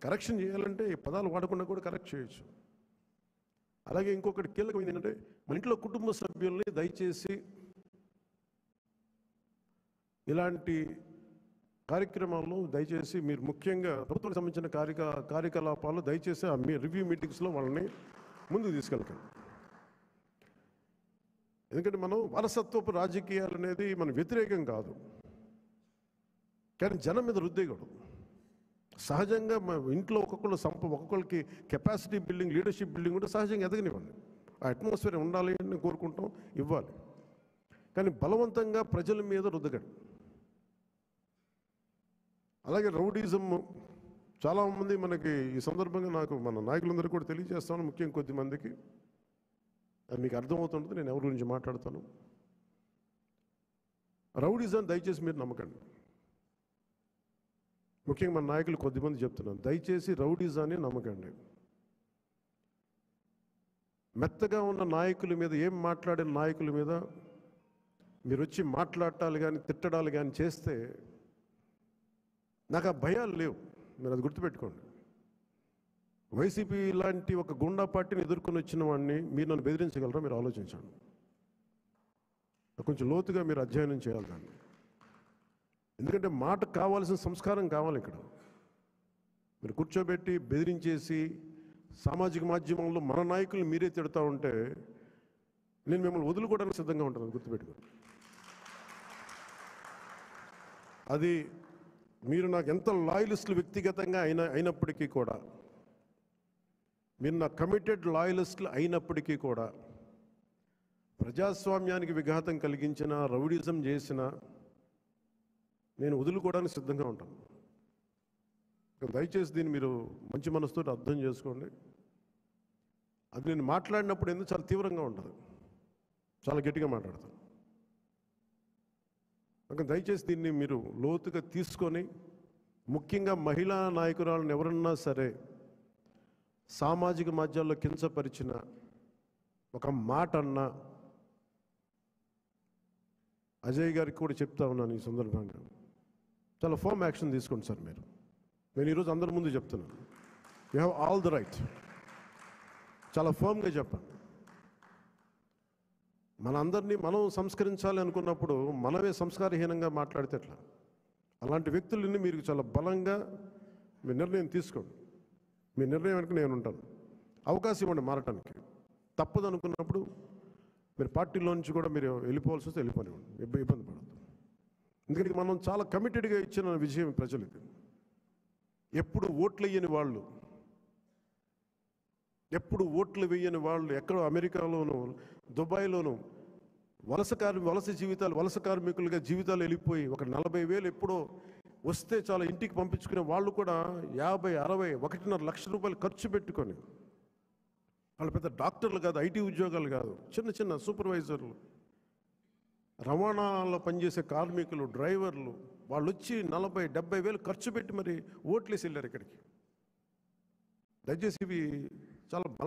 Correction చేయాలంటే ఈ పదాలు వాడకుండా కూడా కరెక్ట్ చేయొచ్చు. అలాగే ఇంకొకటి కీలకమైంది ఏంటంటే, మన ఇంట్లో కుటుంబ సభ్యుల్ని దయచేసి ఇలాంటి కార్యక్రమాల్లో దయచేసి మీరు ముఖ్యంగా ప్రభుత్వానికి సంబంధించిన కార్యకలాపాలు దయచేసి ఆ రివ్యూ మీటింగ్స్లో వాళ్ళని ముందుకు తీసుకెళ్తాం. ఎందుకంటే మనం వారసత్వపు రాజకీయాలు అనేది మనం వ్యతిరేకం కాదు, కానీ జనం మీద రుద్దేయకూడదు. సహజంగా మా ఇంట్లో ఒక్కొక్కరికి కెపాసిటీ బిల్డింగ్, లీడర్షిప్ బిల్డింగ్ కూడా సహజంగా ఎదగనివ్వండి. ఆ అట్మాస్ఫియర్ ఉండాలి అని కోరుకుంటాం, ఇవ్వాలి. కానీ బలవంతంగా ప్రజల మీద రుద్దగండి. అలాగే రౌడీజం చాలామంది మనకి ఈ సందర్భంగా నాకు మన నాయకులందరూ కూడా తెలియజేస్తాను, ముఖ్యంగా కొద్దిమందికి అది మీకు అర్థమవుతుంటుంది నేను ఎవరి గురించి మాట్లాడతాను. రౌడీజం దయచేసి మీరు నమ్మకండి. ముఖ్యంగా మన నాయకులు కొద్దిమంది చెప్తున్నాను, దయచేసి రౌడీజాన్ని నమ్మకండి. మెత్తగా ఉన్న నాయకుల మీద, ఏం మాట్లాడిన నాయకుల మీద మీరు వచ్చి మాట్లాడాలి కానీ తిట్టడాలు కానీ చేస్తే నాకు ఆ భయాలు లేవు. మీరు అది గుర్తుపెట్టుకోండి. వైసీపీ లాంటి ఒక గుండా పార్టీని ఎదుర్కొని వచ్చిన వాడిని మీరు నన్ను బెదిరించగలరా? మీరు ఆలోచించండి. కొంచెం లోతుగా మీరు అధ్యయనం చేయాలి దాన్ని. ఎందుకంటే మాట కావాల్సిన సంస్కారం కావాలి. ఇక్కడ మీరు కూర్చోబెట్టి బెదిరించేసి సామాజిక మాధ్యమంలో మన నాయకులు మీరే తిడతా ఉంటే నేను మిమ్మల్ని వదులుకోవడానికి సిద్ధంగా ఉంటాను, గుర్తుపెట్టుకోండి. అది మీరు నాకు ఎంత లాయలిస్టులు వ్యక్తిగతంగా అయినప్పటికీ కూడా, మీరు నా కమిటెడ్ లాయలిస్టులు అయినప్పటికీ కూడా, ప్రజాస్వామ్యానికి విఘాతం కలిగించిన, రౌడీజం చేసిన నేను వదులుకోవడానికి సిద్ధంగా ఉంటాను. దయచేసి దీన్ని మీరు మంచి మనసుతో అర్థం చేసుకోండి. అది నేను మాట్లాడినప్పుడు ఎందుకు చాలా తీవ్రంగా ఉంటుంది, చాలా గట్టిగా మాట్లాడతాను. దయచేసి దీన్ని మీరు లోతుగా తీసుకొని, ముఖ్యంగా మహిళా నాయకురాలను ఎవరన్నా సరే సామాజిక మాధ్యమాల్లో కించపరిచిన ఒక మాట అన్నా, అజయ్ గారికి కూడా చెప్తా ఉన్నాను ఈ సందర్భంగా, చాలా ఫర్మ్ యాక్షన్ తీసుకోండి సార్. నేను ఈరోజు అందరి ముందు చెప్తున్నాను, you have all the right. చాలా ఫర్మ్గా చెప్పండి. మనందరినీ మనం సంస్కరించాలి అనుకున్నప్పుడు మనమే సంస్కారహీనంగా మాట్లాడితే ఎట్లా? అలాంటి వ్యక్తులని మీరు చాలా బలంగా మీ నిర్ణయం తీసుకోండి. మీ నిర్ణయం వెనక నేను ఉంటాను. అవకాశం ఇవ్వండి మారటానికి. తప్పదు అనుకున్నప్పుడు మీరు పార్టీలో నుంచి కూడా మీరు వెళ్ళిపోవాల్సి వస్తే వెళ్ళిపోనివ్వండి, ఇబ్బంది పడద్దు. ఎందుకంటే మనం చాలా కమిటెడ్గా ఇచ్చిన విజయం ప్రజలకి. ఎప్పుడు ఓట్లు వేయని వాళ్ళు, ఎప్పుడు ఓట్లు వేయని వాళ్ళు ఎక్కడో అమెరికాలోనూ దుబాయ్లోనూ వలస కార్మికులుగా జీవితాలు వెళ్ళిపోయి ఒక 40,000 ఎప్పుడో వస్తే చాలా ఇంటికి పంపించుకునే వాళ్ళు కూడా 50, 60, 1.5 లక్ష రూపాయలు ఖర్చు పెట్టుకొని, వాళ్ళు పెద్ద డాక్టర్లు కాదు, ఐటీ ఉద్యోగాలు కాదు, చిన్న సూపర్వైజర్లు, రవాణాలో పనిచేసే కార్మికులు, డ్రైవర్లు, వాళ్ళు వచ్చి 40, 70 వేలు ఖర్చు పెట్టి మరి ఓట్లేసి వెళ్ళారు ఇక్కడికి. దయచేసి ఇవి చాలా